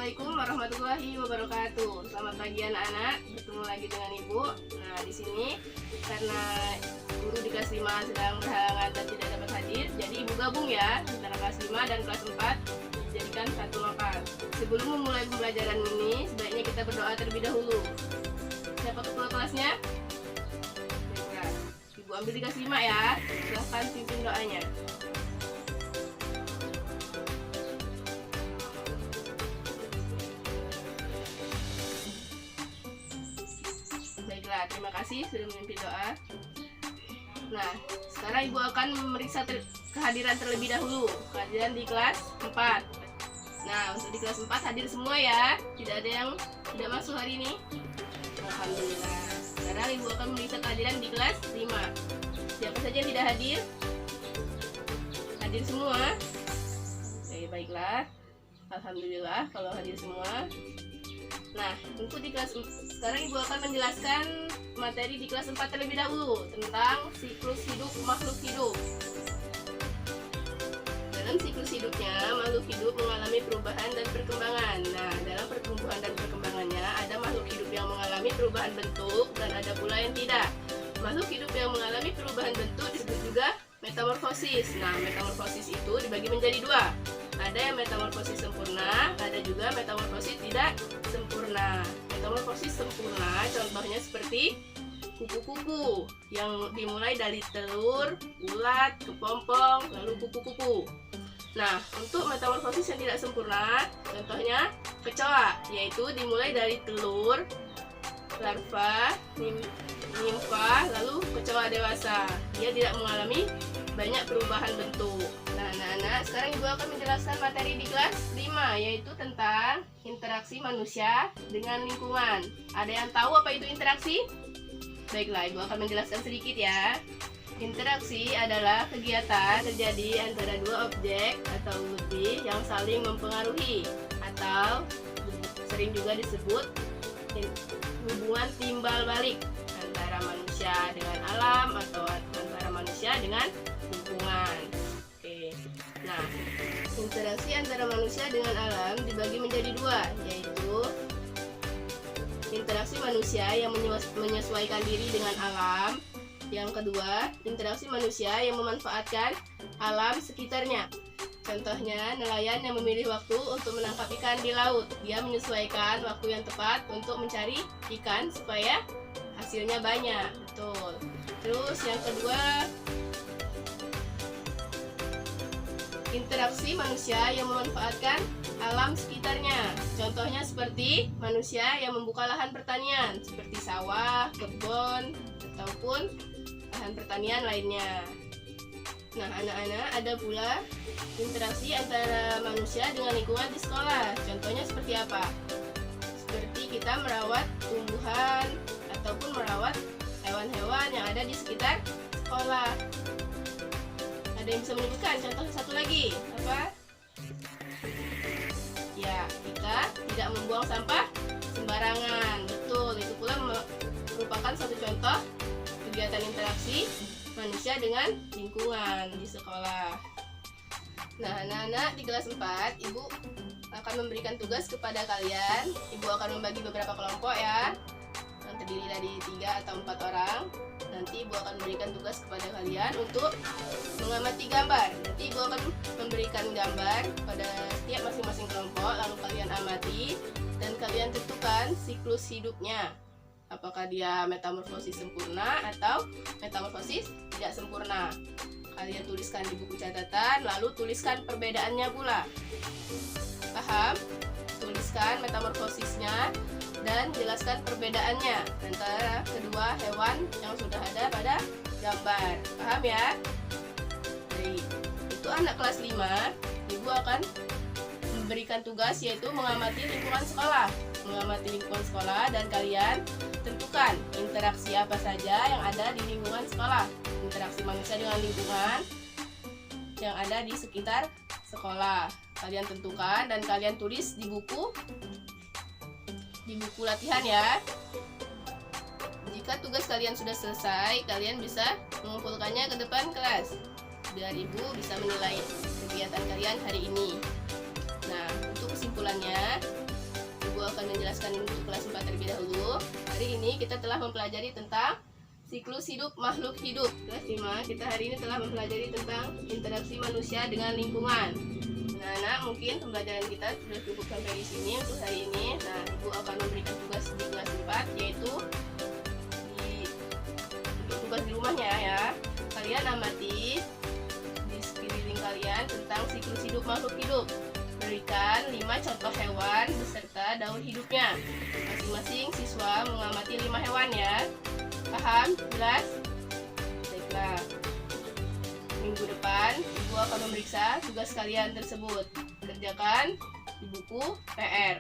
Assalamualaikum warahmatullahi wabarakatuh. Selamat pagi anak-anak, bertemu lagi dengan Ibu. Nah, di sini karena guru di kelas 5 sedang berhalangan dan tidak dapat hadir, jadi Ibu gabung ya antara kelas 5 dan kelas 4 dijadikan satu lokal. Sebelum memulai pembelajaran ini, sebaiknya kita berdoa terlebih dahulu. Siapa ketua kelasnya? Baiklah, Ibu ambil di kelas 5 ya. Silahkan pimpin doanya. Baiklah, terima kasih sudah memimpin doa. Nah, sekarang Ibu akan memeriksa kehadiran terlebih dahulu. Kehadiran di kelas 4. Nah, untuk di kelas 4 hadir semua ya. Tidak ada yang tidak masuk hari ini. Alhamdulillah. Sekarang Ibu akan memeriksa kehadiran di kelas 5. Siapa saja yang tidak hadir? Hadir semua? Oke, baiklah. Alhamdulillah kalau hadir semua. Nah, untuk di kelas sekarang Ibu akan menjelaskan materi di kelas 4 terlebih dahulu tentang siklus hidup makhluk hidup. Dalam siklus hidupnya, makhluk hidup mengalami perubahan dan perkembangan. Nah, dalam pertumbuhan dan perkembangannya ada makhluk hidup yang mengalami perubahan bentuk dan ada pula yang tidak. Makhluk hidup yang mengalami perubahan bentuk disebut juga metamorfosis. Nah, metamorfosis itu dibagi menjadi dua. Ada yang metamorfosis sempurna, ada juga metamorfosis tidak sempurna. Metamorfosis sempurna contohnya seperti kupu-kupu yang dimulai dari telur, ulat, kepompong, lalu kupu-kupu. Nah, untuk metamorfosis yang tidak sempurna, contohnya kecoa, yaitu dimulai dari telur, larva, nimfa, lalu kecoa dewasa. Dia tidak mengalami banyak perubahan bentuk. Nah, anak-anak, sekarang Ibu akan menjelaskan materi di kelas 5, yaitu tentang interaksi manusia dengan lingkungan. Ada yang tahu apa itu interaksi? Baiklah, Ibu akan menjelaskan sedikit ya. Interaksi adalah kegiatan terjadi antara dua objek atau lebih yang saling mempengaruhi, atau sering juga disebut hubungan timbal balik antara manusia dengan alam atau antara manusia dengan lingkungan. Oke. Nah, interaksi antara manusia dengan alam dibagi menjadi dua, yaitu interaksi manusia yang menyesuaikan diri dengan alam. Yang kedua, interaksi manusia yang memanfaatkan alam sekitarnya. Contohnya, nelayan yang memilih waktu untuk menangkap ikan di laut. Dia menyesuaikan waktu yang tepat untuk mencari ikan supaya hasilnya banyak. Betul. Terus yang kedua, interaksi manusia yang memanfaatkan alam sekitarnya. Contohnya seperti manusia yang membuka lahan pertanian seperti sawah, kebun, ataupun lahan pertanian lainnya. Nah, anak-anak, ada pula interaksi antara manusia dengan lingkungan di sekolah. Contohnya seperti apa? Seperti kita merawat tumbuhan ataupun merawat hewan-hewan yang ada di sekitar sekolah. Ada yang bisa menyebutkan contoh satu lagi? Apa? Ya, kita tidak membuang sampah sembarangan. Betul, itu pula merupakan satu contoh kegiatan interaksi manusia dengan lingkungan di sekolah. Nah, anak-anak, di kelas 4 Ibu akan memberikan tugas kepada kalian. Ibu akan membagi beberapa kelompok ya, yang terdiri dari 3 atau 4 orang. Nanti Ibu akan memberikan tugas kepada kalian untuk mengamati gambar. Nanti Ibu akan memberikan gambar pada setiap masing-masing kelompok, lalu kalian amati dan kalian tentukan siklus hidupnya. Apakah dia metamorfosis sempurna atau metamorfosis tidak sempurna. Kalian tuliskan di buku catatan, lalu tuliskan perbedaannya pula. Paham? Tuliskan metamorfosisnya dan jelaskan perbedaannya antara kedua hewan yang sudah ada pada gambar. Paham ya? Baik. Itu anak kelas 5. Ibu akan memberikan tugas yaitu mengamati lingkungan sekolah. Mengamati lingkungan sekolah dan kalian tentukan interaksi apa saja yang ada di lingkungan sekolah. Interaksi manusia dengan lingkungan yang ada di sekitar sekolah. Kalian tentukan dan kalian tulis di buku latihan ya. Jika tugas kalian sudah selesai, kalian bisa mengumpulkannya ke depan kelas biar Ibu bisa menilai kegiatan kalian hari ini. Nah, untuk kesimpulannya, akan menjelaskan untuk kelas 4 terlebih dahulu. Hari ini kita telah mempelajari tentang siklus hidup makhluk hidup. Kelas 5, kita hari ini telah mempelajari tentang interaksi manusia dengan lingkungan. Anak-anak, mungkin pembelajaran kita sudah cukup sampai di sini untuk hari ini. Nah, Ibu akan memberikan tugas di kelas 4, yaitu untuk tugas di rumahnya ya. Kalian amati di sekeliling kalian tentang siklus hidup makhluk hidup. Berikan 5 contoh hewan beserta daur hidupnya. Masing-masing siswa mengamati 5 hewan ya. Paham? Jelas? Baiklah. Minggu depan, Ibu akan memeriksa tugas kalian tersebut. Kerjakan di buku PR.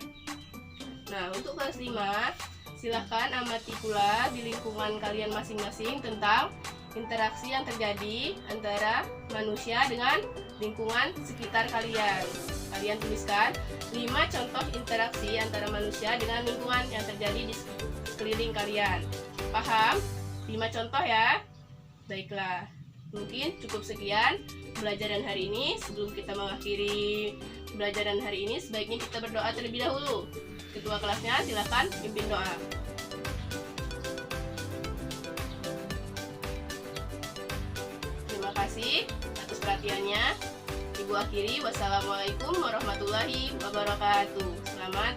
Nah, untuk kelas 5, silahkan amati pula di lingkungan kalian masing-masing tentang interaksi yang terjadi antara manusia dengan lingkungan sekitar kalian. Kalian tuliskan 5 contoh interaksi antara manusia dengan lingkungan yang terjadi di sekeliling kalian. Paham? 5 contoh ya. Baiklah, mungkin cukup sekian pembelajaran hari ini. Sebelum kita mengakhiri pembelajaran hari ini, sebaiknya kita berdoa terlebih dahulu. Ketua kelasnya silakan pimpin doa. Terima kasih atas perhatiannya. Ibu akhiri, wassalamualaikum warahmatullahi wabarakatuh. Selamat